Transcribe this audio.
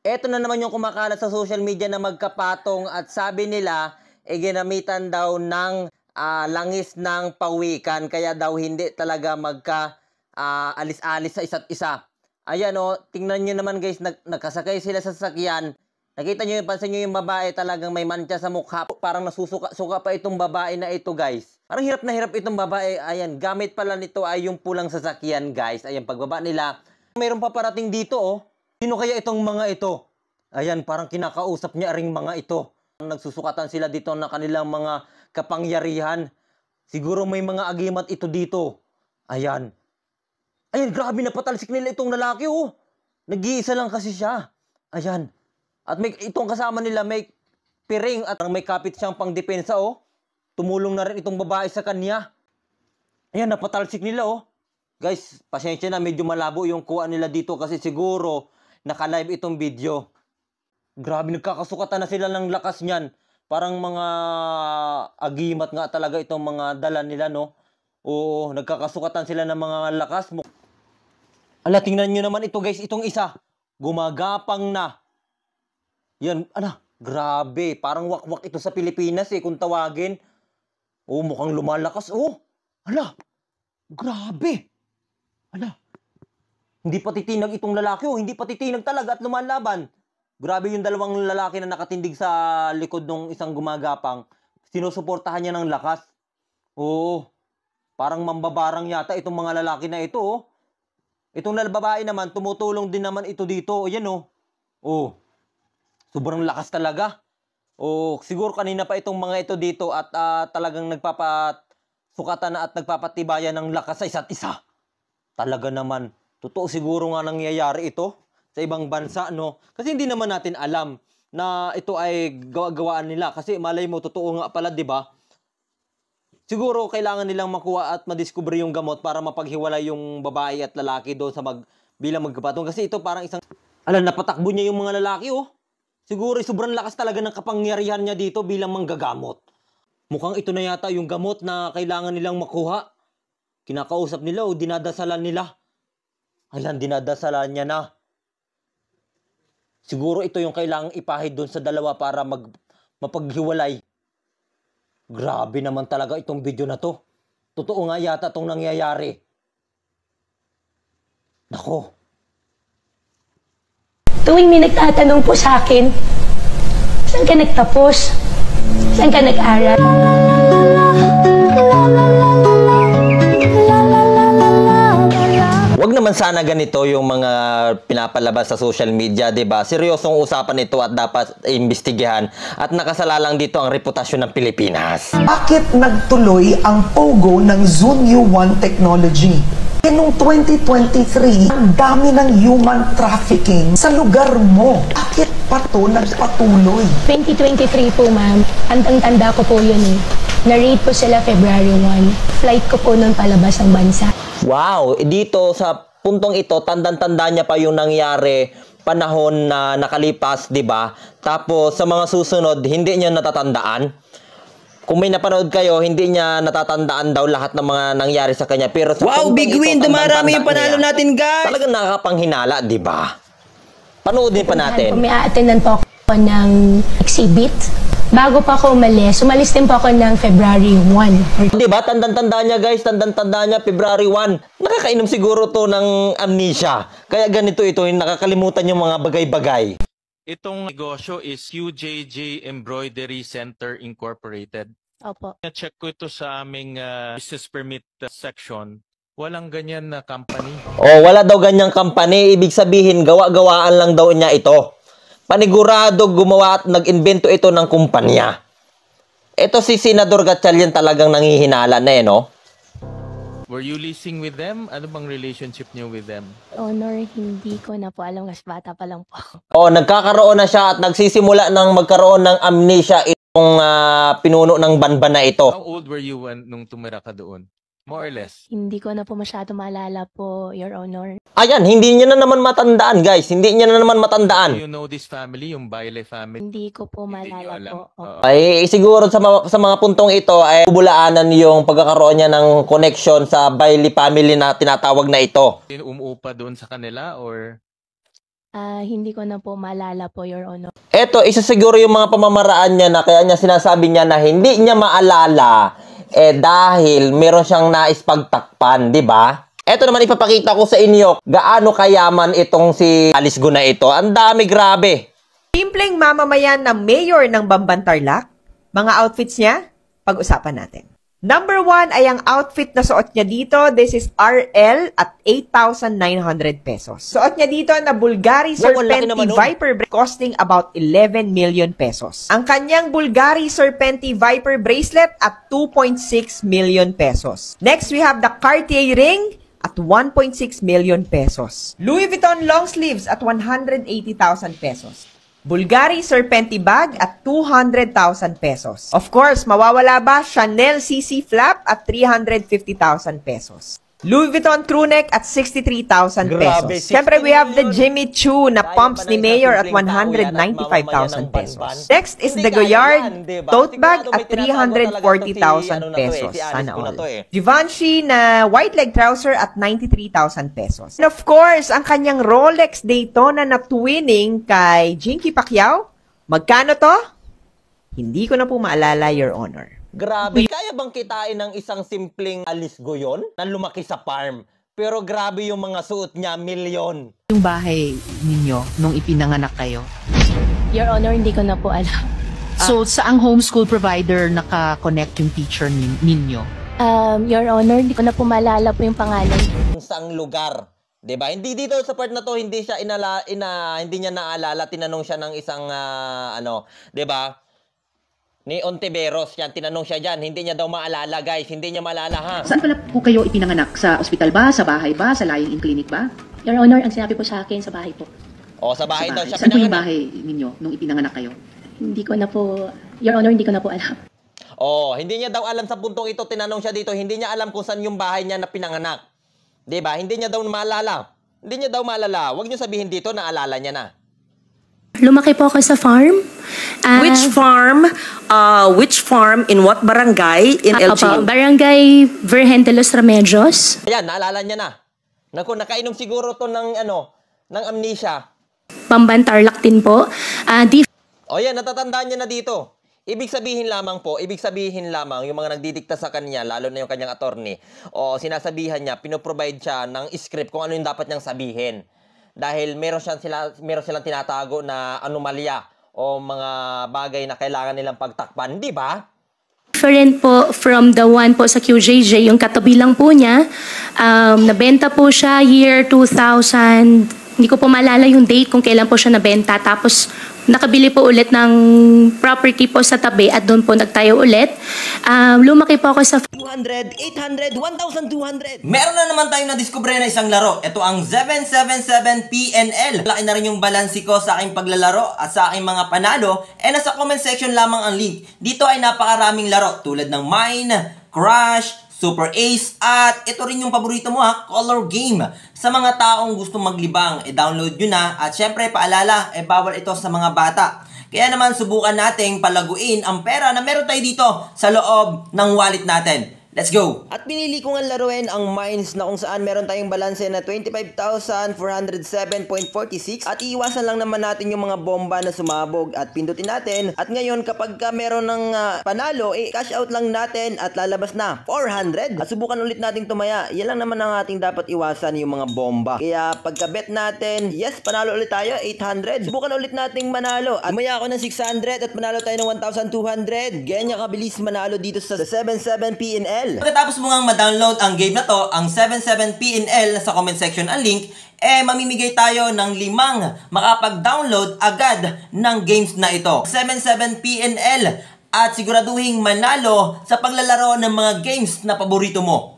Eto na naman yung kumakalat sa social media na magkapatong at sabi nila, ginamitan daw ng langis ng pawikan. Kaya daw hindi talaga alis-alis sa isa't isa. Ayan o, tingnan nyo naman guys, nagkasakay sila sa sasakyan. Nakita nyo, pansin nyo yung babae talagang may mantsa sa mukha. Parang nasusuka-suka pa itong babae na ito guys. Parang hirap na hirap itong babae. Ayan, gamit pala nito ay yung pulang sasakyan guys. Ayan, pagbaba nila. Mayroon pa parating dito oh. Sino kaya itong mga ito? Ayan, parang kinakausap niya ring mga ito. Nagsusukatan sila dito na kanilang mga kapangyarihan. Siguro may mga agimat ito dito. Ayan. Ayan, grabe na patalsik nila itong lalaki oh. Nag-iisa lang kasi siya. Ayan. At itong kasama nila may piring at may kapit siyang pangdepensa oh. Tumulong na rin itong babae sa kanya. Ayan, napatalsik nila oh. Guys, pasensya na, medyo malabo yung kuha nila dito kasi siguro naka-live itong video. Grabe, nagkakasukatan na sila ng lakas niyan. Parang mga agimat nga talaga itong mga dala nila, no? Oo, nagkakasukatan sila ng mga lakas. Ala, tingnan nyo naman ito guys, itong isa. Gumagapang na. Yan, grabe. Parang wakwak ito sa Pilipinas eh, kung tawagin. Oo, mukhang lumalakas. Oo, ala, grabe. Ala, hindi pa titinag itong lalaki oh, hindi pa titinag talaga at lumalaban. Grabe yung dalawang lalaki na nakatindig sa likod ng isang gumagapang. Sinusuportahan niya ng lakas. Oo, parang mambabarang yata itong mga lalaki na ito oh. Itong babae naman, tumutulong din naman ito dito. Ayan oh. Oh, sobrang lakas talaga. Oh, siguro kanina pa itong mga ito dito at talagang nagpapasukatan na at nagpapatibayan ng lakas sa isa't isa. Talaga naman. Totoo siguro nga nangyayari ito sa ibang bansa, no? Kasi hindi naman natin alam na ito ay gawaan nila. Kasi malay mo, totoo nga pala, di ba? Siguro kailangan nilang makuha at madiskubre yung gamot para mapaghiwalay yung babae at lalaki doon sa bilang magkapatong. Kasi ito parang isang... napatakbo niya yung mga lalaki, oh. Siguro sobrang lakas talaga ng kapangyarihan niya dito bilang manggagamot. Mukhang ito na yata yung gamot na kailangan nilang makuha. Kinakausap nila o dinadasalan nila. Ayan, dinadasalan niya na. Siguro ito yung kailangang ipahid doon sa dalawa para mapaghiwalay. Grabe naman talaga itong video na to. Totoo nga yata itong nangyayari. Nako. Tuwing may nagtatanong po sa akin, saan ka nagtapos? Saan ka nag-aral? Wag naman sana ganito yung mga pinapalabas sa social media, 'di ba? Seryosong usapan ito at dapat imbestigahan at nakasalalang dito ang reputasyon ng Pilipinas. Bakit nagtuloy ang pogo ng Zunyu One Technology? Noong 2023, ang dami ng human trafficking sa lugar mo. Bakit pa to nagpatuloy? 2023 po, ma'am. Tandang-tanda ko po yun eh. Na-raid po sila February 1. Flight ko po nun palabas ng bansa. Wow, dito sa puntong ito, tandang-tanda niya pa yung nangyari panahon na nakalipas, 'di ba? Tapos sa mga susunod, hindi niya natatandaan. Kung may napanood kayo, hindi niya natatandaan daw lahat ng mga nangyari sa kanya. Pero sa wow, big win! Dumarami yung panalo natin, guys! Talagang nakakapanghinala, 'di ba? Panoodin pa natin. May a-attendan po ako ng exhibit. Bago pa ako umalis din po ako ng February 1. Diba? Tandang-tanda niya guys, tandang-tanda niya February 1. Nakakainom siguro to ng amnesia. Kaya ganito ito, nakakalimutan yung mga bagay-bagay. Itong negosyo is UJJ Embroidery Center Incorporated. Opo. Na-check ko ito sa aming business permit section. Walang ganyan na company. Oh, wala daw ganyang company. Ibig sabihin, gawa-gawaan lang daw niya ito. Panigurado gumawa at nag-invento ito ng kumpanya. Ito si Senador Gatchalian talagang nanghihinala na no? Were you leasing with them? Ano bang relationship niyo with them? Honor, hindi ko na po alam kasi bata pa lang po ako. Oh, nagkakaroon na siya at nagsisimula ng magkaroon ng amnesia itong pinuno ng banban na ito. How old were you nung tumira ka doon? More or less? Hindi ko na po masyado maalala po, Your Honor. Ayan, hindi niya na naman matandaan, guys. Hindi niya na naman matandaan. Do you know this family, yung Baile family? Hindi ko po maalala po. Ay, siguro sa mga puntong ito ay bulaanan yung pagkakaroon niya ng connection sa Baile family na tinatawag na ito. Umuupa doon sa kanila or? Hindi ko na po maalala po, Your Honor. Eto, isa siguro yung mga pamamaraan niya na kaya niya sinasabi niya na hindi niya maalala dahil meron siyang nais pagtakpan, di ba? Eto naman ipapakita ko sa inyo gaano kayaman itong si Alice Go na ito. Ang dami, grabe. Simpleng mamamayan na mayor ng Bamban-Tarlac. Mga outfits niya, pag-usapan natin. Number 1 ay ang outfit na suot niya dito. This is RL at 8,900 pesos. Suot niya dito na Bulgari Serpenti Viper costing about 11 million pesos. Ang kanyang Bulgari Serpenti Viper bracelet at 2.6 million pesos. Next, we have the Cartier ring at 1.6 million pesos. Louis Vuitton long sleeves at 180,000 pesos. Bulgari Serpenti bag at 200,000 pesos. Of course, mawawala ba Chanel CC flap at 350,000 pesos. Louis Vuitton crew neck at 63,000 pesos. Siyempre, we have the Jimmy Choo na pumps ni Mayor at 195,000 pesos. Next is the Goyard tote bag at 340,000 pesos. Sana all. Givenchy na white leg trouser at 93,000 pesos. And of course, ang kanyang Rolex Daytona na twinning kay Jinky Pacquiao. Magkano to? Hindi ko na po maalala, Your Honor. Grabe, kaya bang kitain ng isang simpleng Alice Go yun na lumaki sa farm? Pero grabe yung mga suot niya, milyon. Yung bahay ninyo nung ipinanganak kayo? Your Honor, hindi ko na po alam. So, saang homeschool provider naka-connect yung teacher ninyo? Your Honor, hindi ko na po maalala po yung pangalan. Saang lugar? 'Di ba? Hindi dito sa part na to, hindi siya hindi niya naalala, tinanong siya ng isang 'di ba? Ni Ontiveros, yan, tinanong siya dyan. Hindi niya daw maalala, guys. Hindi niya maalala, ha? Saan pala po kayo ipinanganak? Sa ospital ba? Sa bahay ba? Sa lying-in clinic ba? Your Honor, ang sinabi po sa akin, sa bahay po. O, sa bahay daw siya Saan po yung pinanganak. bahay ninyo nung ipinanganak kayo? Hindi ko na po, Your Honor, hindi ko na po alam. O, hindi niya daw alam sa puntong ito, tinanong siya dito, hindi niya alam kung saan yung bahay niya na pinanganak. 'Di ba? Hindi niya daw maalala. Hindi niya daw maalala. Huwag niyo sabihin dito na alala niya na. Lumaki po ako sa farm. Which farm? In what barangay? In LGU? Barangay Virgen de los Remedios. Ayan, naalala niya na. Naku, nakainom siguro to ng amnesia. Bamban-Tarlac din po. O yan, natatandaan niya na dito. Ibig sabihin lamang yung mga nagdidikta sa kanya, lalo na yung kanyang attorney, o sinasabihan niya, pinoprovide siya ng script kung ano yung dapat niyang sabihin. Dahil meron silang tinatago na anomalya o mga bagay na kailangan nilang pagtakpan, di ba? Different po from the one po sa QJJ, yung katabi lang po niya. Nabenta po siya year 2000. Hindi ko po maalala yung date kung kailan po siya nabenta. Tapos nakabili po ulit ng property po sa tabi at doon po nagtayo ulit. Lumaki po ako sa 200, 800, 1,200. Meron na naman tayong nadiskubre na isang laro. Ito ang 777 PNL. Laki na rin yung balansi ko sa aking paglalaro at sa aking mga panalo. And nasa comment section lamang ang link. Dito ay napakaraming laro tulad ng Mine, Crash, Super Ace, at ito rin yung paborito mo ha, Color Game. Sa mga taong gustong maglibang, download nyo na. At syempre, paalala, bawal ito sa mga bata. Kaya naman, subukan nating palaguin ang pera na meron tayo dito sa loob ng wallet natin. Let's go! At pinili ko nga laruin ang Mines na kung saan meron tayong balanse na 25,407.46 at iiwasan lang naman natin yung mga bomba na sumabog at pindutin natin. At ngayon kapag meron ng panalo, cash out lang natin at lalabas na 400. At subukan ulit nating tumaya. Yan lang naman ang ating dapat iwasan, yung mga bomba. Kaya pagka-bet natin, yes, panalo ulit tayo, 800. Subukan ulit nating manalo. At tumaya ako ng 600 at panalo tayo ng 1,200. Ganyan kabilis manalo dito sa 77 PNL. Pagkatapos mo ngang ma-download ang game na to, ang 77PNL, sa comment section ang link, mamimigay tayo ng 5 makapag-download agad ng games na ito. 77PNL at siguraduhin manalo sa paglalaro ng mga games na paborito mo.